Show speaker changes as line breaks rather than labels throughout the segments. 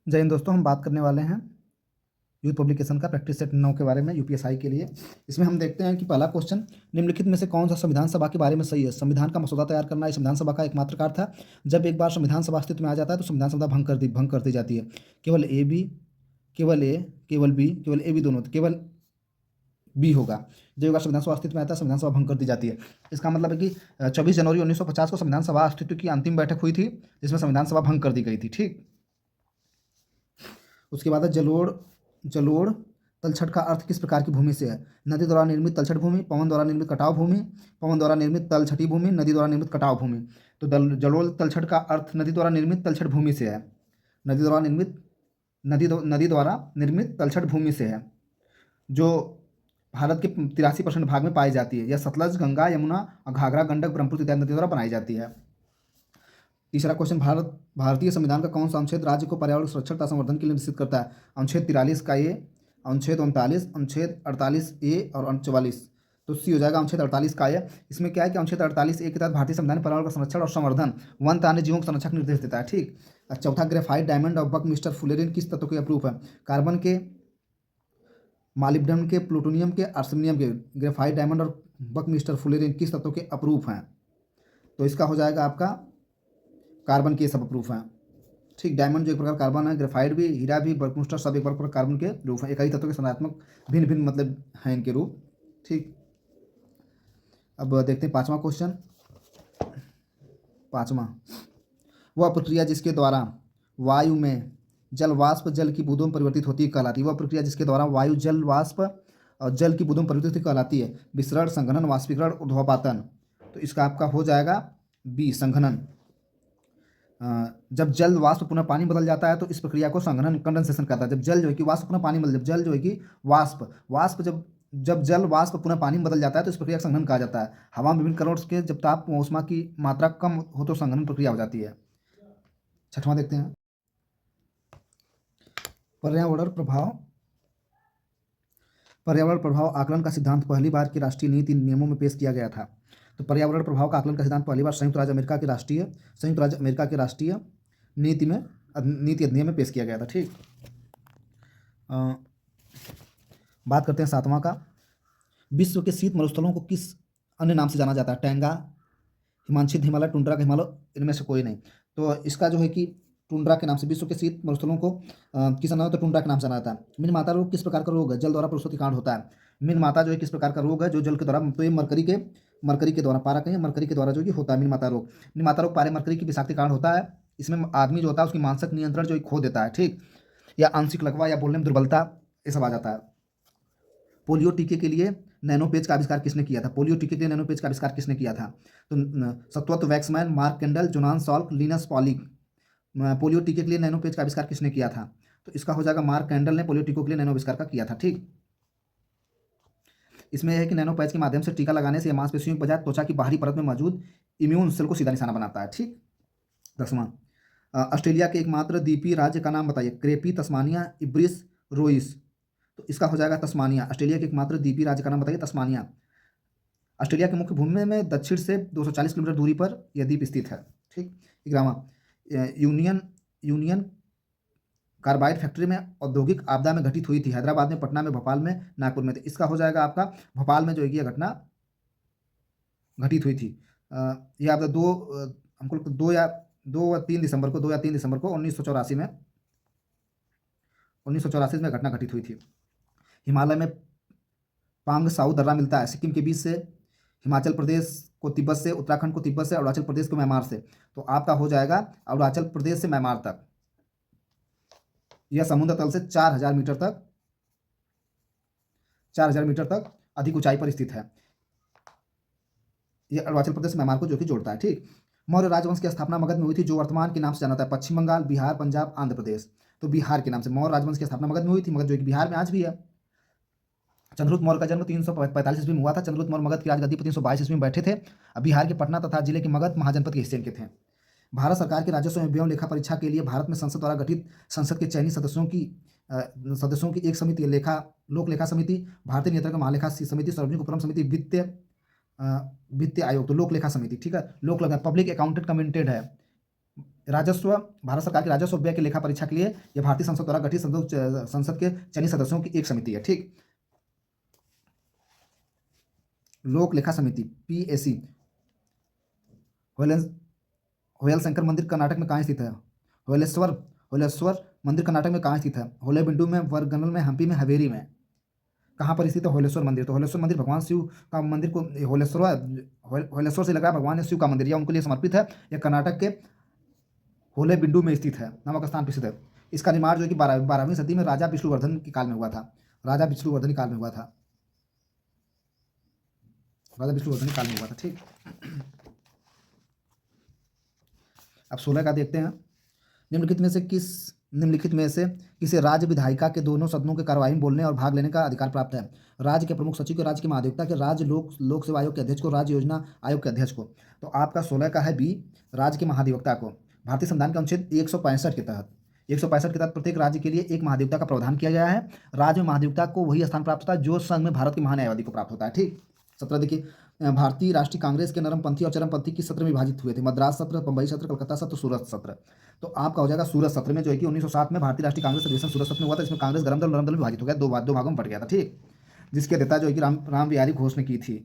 जय हिंद दोस्तों, हम बात करने वाले हैं यूथ पब्लिकेशन का प्रैक्टिस सेट 9 के बारे में यूपीएसआई के लिए। इसमें हम देखते हैं कि पहला क्वेश्चन, निम्नलिखित में से कौन सा संविधान सभा के बारे में सही है। संविधान का मसौदा तैयार करना ये संविधान सभा का एकमात्र कार्य था। जब एक बार संविधान सभा अस्तित्व में आ जाता है तो संविधान सभा भंग कर दी जाती है। केवल ए बी, केवल ए, केवल बी, केवल ए बी दोनों, केवल बी होगा। जब एक बार संविधान सभा अस्तित्व में आता है संविधान सभा भंग कर दी जाती है। इसका मतलब है कि 24 जनवरी 1950 को संविधान सभा अस्तित्व की अंतिम बैठक हुई थी, जिसमें संविधान सभा भंग कर दी गई थी। ठीक, उसके बाद है जलोढ़। जलोढ़ तलछट का अर्थ किस प्रकार की भूमि से है। नदी द्वारा निर्मित तलछट भूमि, पवन द्वारा निर्मित कटाव भूमि, पवन द्वारा निर्मित तलछटी भूमि, नदी द्वारा निर्मित कटाव भूमि। तो जलोढ़ तलछट का अर्थ नदी द्वारा निर्मित तलछट भूमि से है। नदी द्वारा निर्मित नदी द्वारा निर्मित तलछट भूमि से है, जो भारत के 83% भाग में पाई जाती है। यह सतलज, गंगा, यमुना और घाघरा, गंडक, ब्रह्मपुत्र इत्यादि नदियों द्वारा बनाई जाती है। तीसरा क्वेश्चन, भारतीय संविधान का कौन सा अनुच्छेद राज्य को पर्यावरण संरक्षण तथा संवर्धन के लिए निश्चित करता है। अनुच्छेद 43 का ए, अनुच्छेद 39, अनुच्छेद 48 ए और 44। तो सी हो जाएगा अनुच्छेद 48 का ए। इसमें क्या है कि अनुच्छेद 48 ए के तहत भारतीय संविधान पर्यावरण का संरक्षण और संवर्धन, वन तथा अन्य जीवों के संरक्षण का निर्देश देता है। ठीक। चौथा, ग्रेफाइट डायमंड और बकमिस्टर फुलेरिन किस तत्व के अप्रूव है। कार्बन के, मालिब्डेनम के, प्लूटोनियम के, आर्सेनियम के। ग्रेफाइट डायमंड और बकमिस्टर फुलेरिन किस तत्व के अप्रूव हैं। तो इसका हो जाएगा आपका कार्बन के सब प्रूफ हैं। ठीक, डायमंड जो एक प्रकार कार्बन है, ग्रेफाइट भी, हीरा भी, बर्कमुस्टर सब एक प्रकार कार्बन के रूप हैं। एक ही तत्व के संरचनात्मक भिन्न भिन्न मतलब हैं इनके रूप। ठीक, अब देखते हैं पांचवा क्वेश्चन। पांचवा, वह प्रक्रिया जिसके द्वारा वायु में जल वाष्प जल की बूंदों में परिवर्तित होती है कहलाती है। वह प्रक्रिया जिसके द्वारा वायु जल वाष्प और जल की बूंदों में परिवर्तित होती कहलाती है विसरण, संघनन, वाष्पीकरण, ऊर्ध्वपातन। तो इसका आपका हो जाएगा बी, संघनन। जब जल वाष्प पुनः पानी बदल जाता है तो इस प्रक्रिया को संघनन, कंडेंसेशन कहता है। जब जल जो है कि वाष्प पुनः पानी बदल, जब जल जो है कि वाष्प वाष्प जब जब जल वाष्प पुनः पानी में बदल जाता है तो इस प्रक्रिया का संघनन कहा जाता है। हवा में विभिन्न कणों के जब ताप ऊष्मा की मात्रा कम हो तो संघनन प्रक्रिया हो जाती है। छठवां देखते हैं, पर्यावरण प्रभाव। पर्यावरण प्रभाव आकलन का सिद्धांत पहली बार की राष्ट्रीय नीति नियमों में पेश किया गया था। तो पर्यावरण प्रभाव का आकलन का सिद्धांत पहली बार संयुक्त राज्य अमेरिका के राष्ट्रीय नीति अधिनियम में पेश किया गया था। ठीक, बात करते हैं सातवां का, विश्व के शीत मरुस्थलों को किस अन्य नाम से जाना जाता है। टैंगा, हिमांशित हिमालय, टुंड्रा का हिमालय, इनमें से कोई नहीं। तो इसका जो है कि टुंड्रा के नाम से विश्व के शीत मरुस्थलों को किस नाम, तो टुंड्रा के नाम से जाना जाता है। मीन माता रोग किस प्रकार का रोग है, जल द्वारा प्रसूति कांड होता है। मीन माता जो है किस प्रकार का रोग है, जो जल के द्वारा, तो ये मरकरी के द्वारा, पारा कहीं मरकरी के द्वारा जो कि होता है मीन माता रोग। मीन माता रोग पारे मरकरी की विषाक्ति कारण होता है। इसमें आदमी जो होता है उसकी मानसिक नियंत्रण जो खो देता है। ठीक, या आंशिक लकवा या बोलने में दुर्बलता, ये सब आ जाता है। पोलियो टीके के लिए नैनोपेज का आविष्कार किसने किया था। पोलियो टीके के लिए नैनोपेज का आविष्कार किसने किया था। तो सत्वत Waksman, Mark Kendall, Jonas Salk, Linus Pauling. Polio टीके के लिए नैनोपेज का आविष्कार किसने किया था। तो इसका हो जाएगा मार्क कैंडल ने पोलियो टीकों के लिए नैनो आविष्कार का किया था। ठीक, इसमें यह है कि नैनोपैच के माध्यम से टीका लगाने से मांसपेशियों के बजाय त्वचा की बाहरी परत में मौजूद इम्यून सेल को सीधा निशाना बनाता है। ठीक, 10वां, ऑस्ट्रेलिया के एकमात्र द्वीपीय राज्य का नाम बताइए। क्रेपी, तस्मानिया, इब्रिस, रोइस। तो इसका हो जाएगा तस्मानिया। ऑस्ट्रेलिया के एकमात्र द्वीपीय राज्य का नाम बताइए, तस्मानिया। ऑस्ट्रेलिया के मुख्य भूमि में दक्षिण से 240 किलोमीटर दूरी पर यह द्वीप स्थित है। ठीक, 11वां, यूनियन कार्बाइड फैक्ट्री में औद्योगिक आपदा में घटित हुई थी। हैदराबाद में, पटना में, भोपाल में, नागपुर में। इसका हो जाएगा आपका भोपाल में जो है यह घटना घटित हुई थी। यह आपका हमको लगता है 2 या 3 दिसंबर को 1984 में घटना घटित हुई थी। हिमालय में पांगसाउ दर्रा मिलता है सिक्किम के बीच से, हिमाचल प्रदेश को तिब्बत से, उत्तराखंड को तिब्बत से, अरुणाचल प्रदेश को म्यांमार से। तो आपका हो जाएगा अरुणाचल प्रदेश से म्यांमार तक। यह समुद्र तल से 4000 मीटर तक अधिक ऊंचाई पर स्थित है। यह अरुणाचल प्रदेश म्यांमार को जो कि जोड़ता है। ठीक, मौर्य राजवंश की स्थापना मगध में हुई थी, जो वर्तमान के नाम से जाना जाता है पश्चिम बंगाल, बिहार, पंजाब, आंध्र प्रदेश। तो बिहार के नाम से मौर्य राजवंश की स्थापना मगध में हुई थी, मगध जो कि बिहार में आज भी है। चंद्रगुप्त मौर्य का जन्म 345 ईस्वी में हुआ था। चंद्रगुप्त मौर्य मगध की राजगद्दी पर 322 ईस्वी में बैठे थे। अब बिहार के पटना तथा जिले के मगध महाजनपद के हिस्से के थे। भारत सरकार के राजस्व एवं लेखा परीक्षा के लिए भारत में संसद द्वारा गठित संसद के चयनित सदस्यों की एक समिति लोक लेखा समिति, भारतीय नियंत्रक महालेखा समिति, सार्वजनिक उपक्रम समिति, वित्तीय आयोग। तो लोक लेखा समिति, ठीक है, लोक लेखा पब्लिक अकाउंटेंट कमिटेड है। राजस्व, भारत सरकार के राजस्व व्यय की लेखा परीक्षा के लिए यह भारतीय संसद द्वारा गठित संसद के चयनित सदस्यों की एक समिति है। ठीक। लोक लेखा समिति PAC। होयल शंकर मंदिर कर्नाटक में कहाँ स्थित है? होलेश्वर होलेश्वर मंदिर कर्नाटक में कहाँ स्थित है? होलेबिंडु में, वरगनल में, हम्पी में, हवेरी में। कहाँ पर स्थित है होलेश्वर मंदिर? तो होलेश्वर मंदिर भगवान शिव का मंदिर को होलेश्वर से लगा भगवान शिव का मंदिर, यह उनके लिए समर्पित है। यह कर्नाटक के होलेबिंडु में स्थित है, नामक स्थान पर स्थित है। इसका निर्माण जो है कि 12वीं सदी में राजा विष्णुवर्धन के काल में हुआ था। राजा विष्णुवर्धन के काल में हुआ था। राजा विष्णुवर्धन के काल में हुआ था। ठीक। अब 16 का देखते हैं। निम्नलिखित में से किसे राज्य विधायिका के दोनों सदनों के कार्यवाही में बोलने और भाग लेने का अधिकार प्राप्त है? राज्य के प्रमुख सचिव को, राज्य के महाधिवक्ता के, राज्य लोक सेवा आयोग के अध्यक्ष को, राज्य योजना आयोग के अध्यक्ष को। तो आपका 16 का है बी, राज्य के महाधिवक्ता को। भारतीय संविधान के अनुच्छेद 165 के तहत 165 के तहत प्रत्येक राज्य के लिए एक महाधिवक्ता का प्रावधान किया गया है। राज्य में महाधिवक्ता को वही स्थान प्राप्त होता है जो संघ में भारत के महान्यायवादी को प्राप्त होता है। ठीक। 17 देखिए, भारतीय राष्ट्रीय कांग्रेस के नरमपंथी और चरमपंथी किस सत्र में विभाजित हुए थे? मद्रास सत्र, बंबई सत्र, कलकत्ता सत्र, सूरत सत्र। तो आपका हो जाएगा सूरत सत्र में, जो है कि 1907 में भारतीय राष्ट्रीय कांग्रेस अधिवेशन सूरत सत्र में हुआ था। इसमें कांग्रेस गरम दल नरम दल विभाजित हो गया, दो भागों में बट गया था। ठीक। जिसकी अध्यक्षता जो है कि राम बिहारी घोष ने की थी।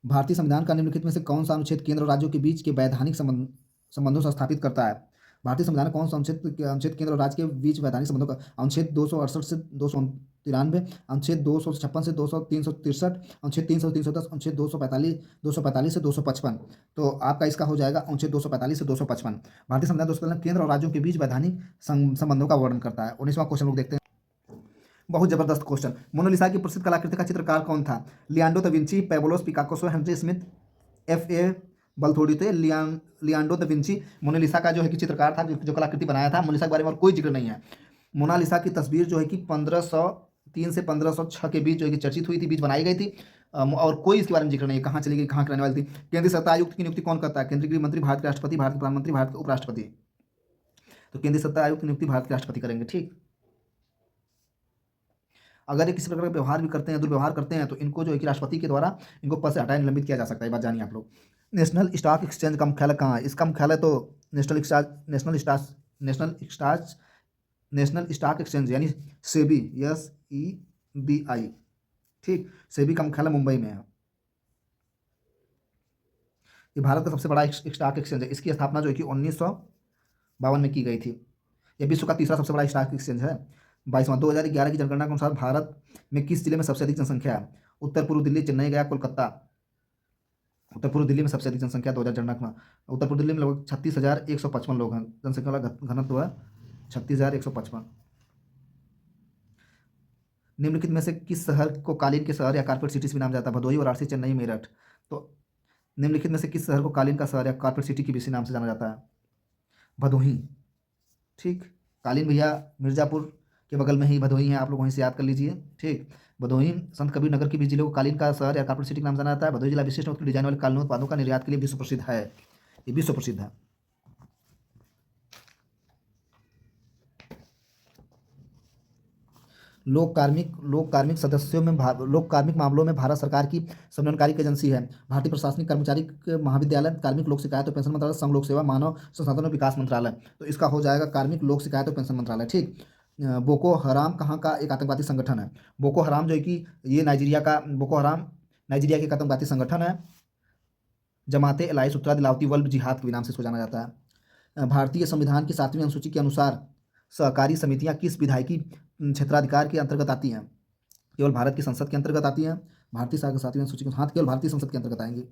भारतीय संविधान का निम्नलिखित में से कौन सा अनुच्छेद केंद्र और राज्यों के बीच के वैधानिक संबंधों से स्थापित करता है? भारतीय संविधान कौन सा अनुच्छेद केंद्र और राज्य के बीच वैधानिक संबंधों का? अनुच्छेद 268 से 293, अनुच्छेद 256 से 363, अनुच्छेद 300 से 310, अनुच्छेद 245 से 255। तो आपका इसका हो जाएगा अनुच्छेद 245 से 255। भारतीय संविधान 255 केंद्र और राज्यों के बीच वैधानिक संबंधों का वर्णन करता है। 19वां क्वेश्चन लोग देखते हैं। बहुत जबरदस्त क्वेश्चन। मोनालिसा की प्रसिद्ध कलाकृति का चित्रकार कौन था? Leonardo da Vinci, Pablos Picasso, Henry Smith, FA बल्थोडी। तो लियोनार्डो दा विंची मोनालिसा का जो है कि चित्रकार था, जो कलाकृति बनाया था। मोनालिसा के बारे में और कोई जिक्र नहीं है। मोनालिसा की तस्वीर जो है कि 1503 से 1506 के बीच जो है कि चर्चित हुई थी, बीच बनाई गई थी, और कोई इसके बारे में जिक्र नहीं है, कहाँ चली गई, कहाँ रहने वाली थी। केंद्रीय सत्ता आयुक्त की नियुक्ति कौन करता है? केंद्रीय गृह मंत्री, भारत के राष्ट्रपति, भारत के प्रधानमंत्री, भारत के उपराष्ट्रपति। तो केंद्रीय सत्ता आयुक्त की नियुक्ति भारत के राष्ट्रपति करेंगे। ठीक। अगर ये किसी प्रकार का व्यवहार भी करते हैं, दुर्व्यवहार करते हैं, तो इनको जो है कि राष्ट्रपति के द्वारा इनको पद से हटाया, निलंबित किया जा सकता है। बात जानिए आप लोग। नेशनल स्टॉक एक्सचेंज का मुख्यालय कहाँ है? इसका मुख्यालय तो नेशनल स्टॉक एक्सचेंज यानी सेबी, SEBI। ठीक। सेबी का मुख्यालय मुंबई में है। ये भारत का सबसे बड़ा स्टॉक एक्सचेंज है। इसकी स्थापना जो है कि 1952 में की गई थी। यह विश्व का तीसरा सबसे बड़ा स्टॉक एक्सचेंज है। 2011 की जनगणना के अनुसार भारत में किस जिले में सबसे अधिक जनसंख्या है? उत्तर पूर्व दिल्ली, चेन्नई, गया, कोलकाता। उत्तर पूर्व दिल्ली में सबसे अधिक जनसंख्या 2000 जनगणना में। उत्तर पूर्व दिल्ली में लगभग 36,155 लोग हैं। जनसंख्या वाला घनत्व है 36,155। निम्नलिखित में से किस शहर को कालीन के शहर या कारपेट सिटी से भी नाम जाता है? भदोही, वाराणसी, चेन्नई, मेरठ। तो निम्नलिखित में से किस शहर को कालीन का शहर या कारपेट सिटी के भी नाम से जाना जाता है? भदोही। ठीक। कालीन भैया मिर्जापुर के बगल में ही भदोही है, आप लोग वहीं से याद कर लीजिए। ठीक। भदोही संत कबीर नगर के बीच जिले को कालीन का शहर या कारपेट सिटी के नाम जाना जाता है। भदोही जिला विशिष्ट उत्कृष्ट डिजाइन वाले कालीन उत्पादों का निर्यात के लिए विश्व प्रसिद्ध है। ये विश्व प्रसिद्ध है। लोक कार्मिक सदस्यों में लोक कार्मिक मामलों में भारत सरकार की समन्वयकारी एजेंसी है। भारतीय प्रशासनिक कर्मचारी महाविद्यालय, कार्मिक लोक शिकायत और पेंशन मंत्रालय, संघ लोक सेवा, मानव संसाधन विकास मंत्रालय। तो इसका हो जाएगा कार्मिक लोक शिकायत और पेंशन मंत्रालय। ठीक। बोको हराम कहाँ का एक आतंकवादी संगठन है? बोको हराम जो है कि ये बोको हराम नाइजीरिया के आतंकवादी संगठन है। जमाते इलाही उत्तरादिलावती वल्ब जिहाद के नाम से इसको जाना जाता है। भारतीय संविधान की 7वीं अनुसूची के अनुसार सहकारी समितियां किस विधायी क्षेत्राधिकार के अंतर्गत आती हैं? केवल भारत की संसद के अंतर्गत आती हैं। भारतीय 7वीं अनुसूची के हाथ केवल भारतीय संसद के अंतर्गत आएंगी।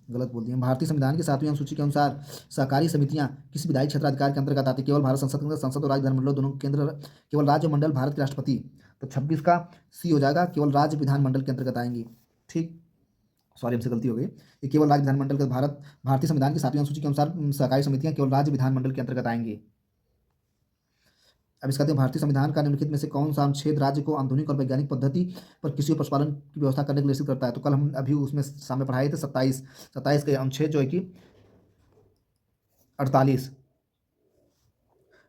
गलत बोल दिया। भारतीय संविधान की 7वीं अनुसूची के अनुसार सहकारी समितियां किस विधायी क्षेत्राधिकार के अंतर्गत आती है? केवल भारत संसद और राज्य विधानमंडल दोनों केंद्र, केवल राज्य मंडल भारत के राष्ट्रपति। तो 26 का C हो जाएगा, केवल राज्य विधानमंडल के अंतर्गत आएंगी। ठीक। सॉरी, हमसे गलती हो गई। ये केवल राज्य विधानमंडल के भारतीय संविधान की 7वीं अनुसूची के अनुसार सहकारी समितियां केवल राज्य विधानमंडल के अंतर्गत आएंगी। अब इसका भारतीय संविधान का निम्नलिखित में से कौन सा अनुच्छेद राज्य को आधुनिक और वैज्ञानिक पद्धति पर कृषि और पशुपालन की व्यवस्था करने के लिए निश्चित करता है? तो कल हम अभी उसमें सामने पढ़ाए थे 27 के अनुच्छेद जो है कि 48।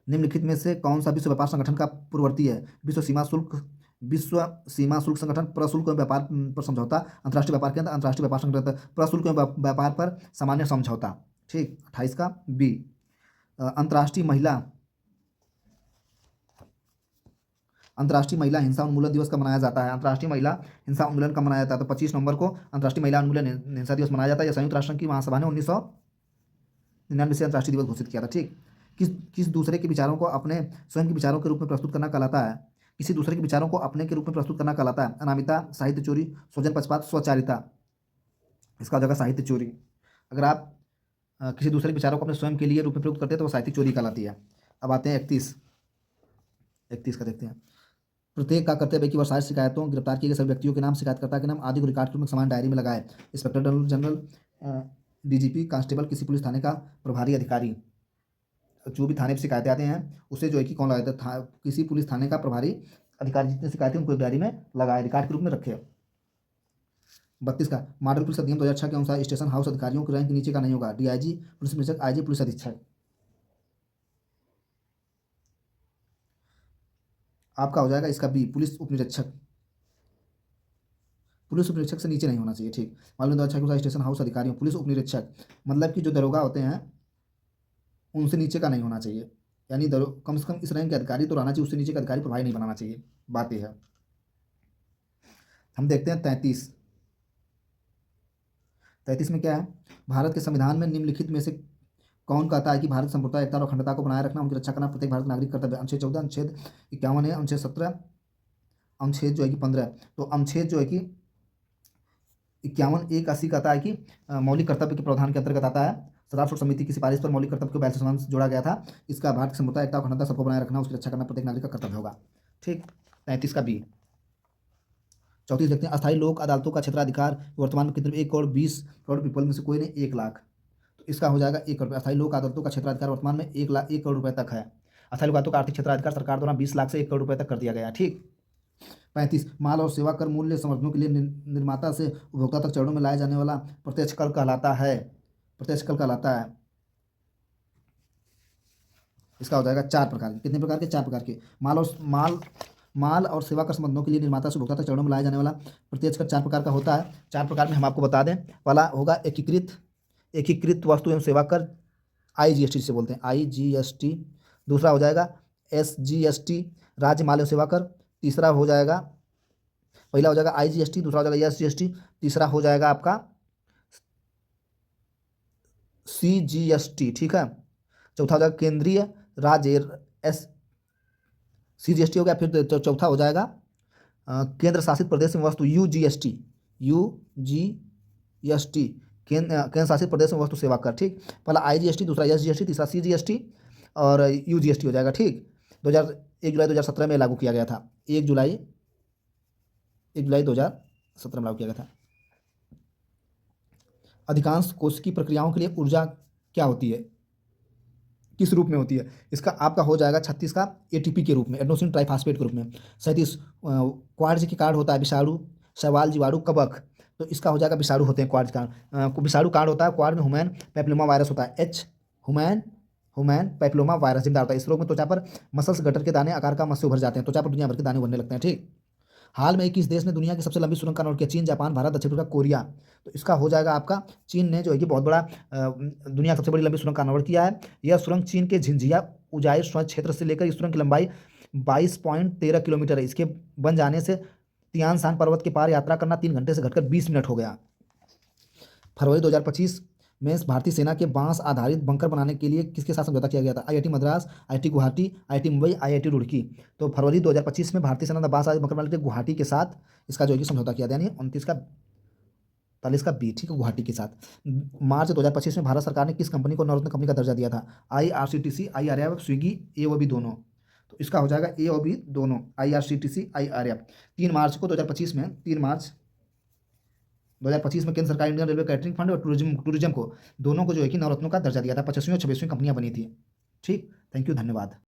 निम्नलिखित में से कौन सा विश्व व्यापार संगठन का पूर्ववर्ती है? विश्व सीमा शुल्क विश्व सीमा शुल्क संगठन प्रशुल्क एवं व्यापार पर समझौता, अंतर्राष्ट्रीय व्यापार केंद्र, अंतर्राष्ट्रीय व्यापार संगठन प्रशुल्क एवं व्यापार पर सामान्य समझौता। ठीक, 28 का बी। अंतर्राष्ट्रीय महिला हिंसा उन्मूलन दिवस कब मनाया जाता है? अंतर्राष्ट्रीय महिला हिंसा उन्मूलन कब मनाया जाता है? तो 25 नवंबर को अंतर्राष्ट्रीय महिला उन्मूलन हिंसा दिवस मनाया जाता है। यह संयुक्त राष्ट्र की महासभा ने 1999 से अंतर्राष्ट्रीय दिवस घोषित किया था। ठीक, किस दूसरे के विचारों को अपने स्वयं के विचारों के रूप में प्रस्तुत करना कहलाता है? किसी दूसरे के विचारों को अपने के रूप में प्रस्तुत करना कहलाता है? अनामिता, साहित्य चोरी, स्वजन पक्षपात, स्वचारिता। इसका हो जाएगा साहित्य चोरी। अगर आप किसी दूसरे के विचारों को अपने स्वयं के लिए रूप में प्रयुक्त करते हैं तो वो साहित्यिक चोरी कहलाती है। अब आते हैं 31 का देखते हैं। प्रत्येक का कर्तव्य है कि वह सारी शिकायतों, गिरफ्तार किए गए सभी व्यक्तियों के नाम, शिकायतकर्ता के नाम आदि को रिकॉर्ड के रूप में समान डायरी में लगाए। इंस्पेक्टर जनरल, डीजीपी, कांस्टेबल, किसी पुलिस थाने का प्रभारी अधिकारी, जो भी थाने पर शिकायतें आते हैं उसे जो है कि कौन लगाता है? किसी पुलिस थाने का प्रभारी अधिकारी जितनी शिकायतें उनको एक डायरी में लगाए, रिकॉर्ड के रूप में रखे। 32 का मॉडल पुलिस अधिनियम 2006 के अनुसार स्टेशन हाउस अधिकारियों की रैंक नीचे का नहीं होगा। डीआईजी, पुलिस अधीक्षक, आईजी, पुलिस अधीक्षक। आपका हो जाएगा इसका बी, पुलिस उपनिरीक्षक। पुलिस उपनिरीक्षक से नीचे नहीं होना चाहिए। ठीक, मालूम 2006 के अनुसार स्टेशन हाउस अधिकारियों, पुलिस उपनिरीक्षक मतलब कि जो दरोगा होते हैं उनसे नीचे का नहीं होना चाहिए, यानी कम से कम इस रैंक के अधिकारी तो रहना चाहिए, उससे नीचे का अधिकारी प्रभारी नहीं बनाना चाहिए। बात यह है। हम देखते हैं 33 में क्या है? भारत के संविधान में निम्नलिखित में से कौन कहता है कि भारत संप्रभुता, एकता और अखंडता को बनाए रखना, उनकी रक्षा करना प्रत्येक भारत नागरिक कर्तव्य? अनुच्छेद 14, अनुच्छेद 51 है, अनुच्छेद 17, अनुच्छेद जो है कि 15। तो अनुच्छेद जो है कि 51 एक 80 कहता है कि मौलिक कर्तव्य के प्रावधान के अंतर्गत आता है। राष्ट्र समिति की सिफारिश पर मौलिक कर्तव्य को 42 सम्मान से जोड़ा गया था। इसका भारत की संप्रभुता, एकता और अखंडता सबको बनाए रखना, उसकी रक्षा करना प्रत्येक नागरिक का कर्तव्य होगा। ठीक, 33 का बी। 34 देखते हैं। अस्थायी लोक अदालतों का क्षेत्राधिकार वर्तमान में कितने? 1 करोड़ 20 करोड़ पीपल में से कोई नहीं, 1 लाख। तो इसका हो जाएगा 1 करोड़। अस्थायी लोक अदालतों का क्षेत्राधिकार वर्तमान में 1 करोड़ रुपए तक है। अस्थायी लोक अदालतों का आर्थिक क्षेत्राधिकार सरकार द्वारा 20 लाख से 1 करोड़ रुपए तक कर दिया गया है। ठीक, 35 माल और सेवा कर मूल्य संवर्धनों के लिए निर्माता से उपभोक्ता तक चरणों में लाया जाने वाला प्रत्यक्ष कर कहलाता है। प्रत्यक्ष कर कहलाता है। इसका हो जाएगा 4 प्रकार के। कितने प्रकार के? 4 प्रकार के। माल और सेवा कर संबंधों के लिए निर्माता से उपभोक्ता तक चरणों में लाया जाने वाला प्रत्यक्ष कर 4 प्रकार का होता है। 4 प्रकार में हम आपको बता दें। पहला होगा एकीकृत वस्तु एवं सेवा कर, IGST से बोलते हैं, IGST। दूसरा हो जाएगा SGST, राज्य माल एवं सेवा कर। तीसरा हो जाएगा, पहला हो जाएगा IGST, दूसरा हो जाएगा SGST, तीसरा हो जाएगा आपका CGST। ठीक है, चौथा हो जाएगा केंद्रीय राज्य CGST हो गया। फिर चौथा हो जाएगा केंद्र शासित प्रदेश में वस्तु, UGST। केंद्र शासित प्रदेश में वस्तु सेवा कर। ठीक, पहला IGST, दूसरा SGST, तीसरा CGST और UGST हो जाएगा। ठीक, 1 जुलाई 2017 में लागू किया गया था। 1 जुलाई 2017 में लागू किया गया था। अधिकांश कोशिकीय प्रक्रियाओं के लिए ऊर्जा क्या होती है? किस रूप में होती है? इसका आपका हो जाएगा 36 का ATP के रूप में, एडेनोसिन ट्राइफॉस्फेट के रूप में। 37 क्वार्ज के कार्ड होता है, विषाणु, शैवाल, जीवाणु, कवक। तो इसका हो जाएगा विषाणु होते हैं क्वार्ज कार्ड। विषाणु कार्ड होता है, क्वार्ज में ह्यूमन पैपिलोमा वायरस होता है, ह्यूमन पैपिलोमा वायरस जिंदा होता है। इस रोग में त्वचा पर मसल्स गटर के दाने आकार का मस्से उभर जाते हैं, त्वचा पर दुनिया भर के दाने उभरने लगते हैं। ठीक, हाल में किस देश ने दुनिया की सबसे लंबी सुरंग का निर्माण किया? चीन, जापान, भारत, दक्षिण अफ्रीका, कोरिया। तो इसका हो जाएगा आपका चीन ने जो है कि बहुत बड़ा दुनिया की सबसे बड़ी लंबी सुरंग का निर्माण किया है। यह सुरंग चीन के झिंझिया उजाइर स्वच्छ क्षेत्र से लेकर इस सुरंग की लंबाई 22.13 किलोमीटर है। इसके बन जाने से तियान शान पर्वत के पार यात्रा करना 3 घंटे से घटकर 20 मिनट हो गया। फरवरी 2025 में भारतीय सेना के बांस आधारित बंकर बनाने के लिए किसके साथ समझौता किया गया था? IIT Madras, IIT Guwahati, IIT Mumbai, IIT Roorkee. तो फरवरी 2025 में भारतीय सेना ने बांस आधारित बंकर बनाने के लिए गुवाहाटी के साथ इसका जो है कि समझौता किया था, यानी 39 का बी। ठीक है, गुवाहाटी के साथ। मार्च 2025 में भारत सरकार ने किस कंपनी को नवरत्न कंपनी का दर्जा दिया था? IRCTC, IRF, स्विगी, A और B दोनों। तो इसका हो जाएगा A और B दोनों, IRCTC, IRF। 3 मार्च को 2025 में 3 मार्च 2025 में केंद्र सरकार इंडियन रेलवे कैटरिंग फंड और टूरिज्म को दोनों को जो है कि नवरत्नों का दर्जा दिया था। 25वीं और 26वीं कंपनियां बनी थी। ठीक, थैंक यू, धन्यवाद।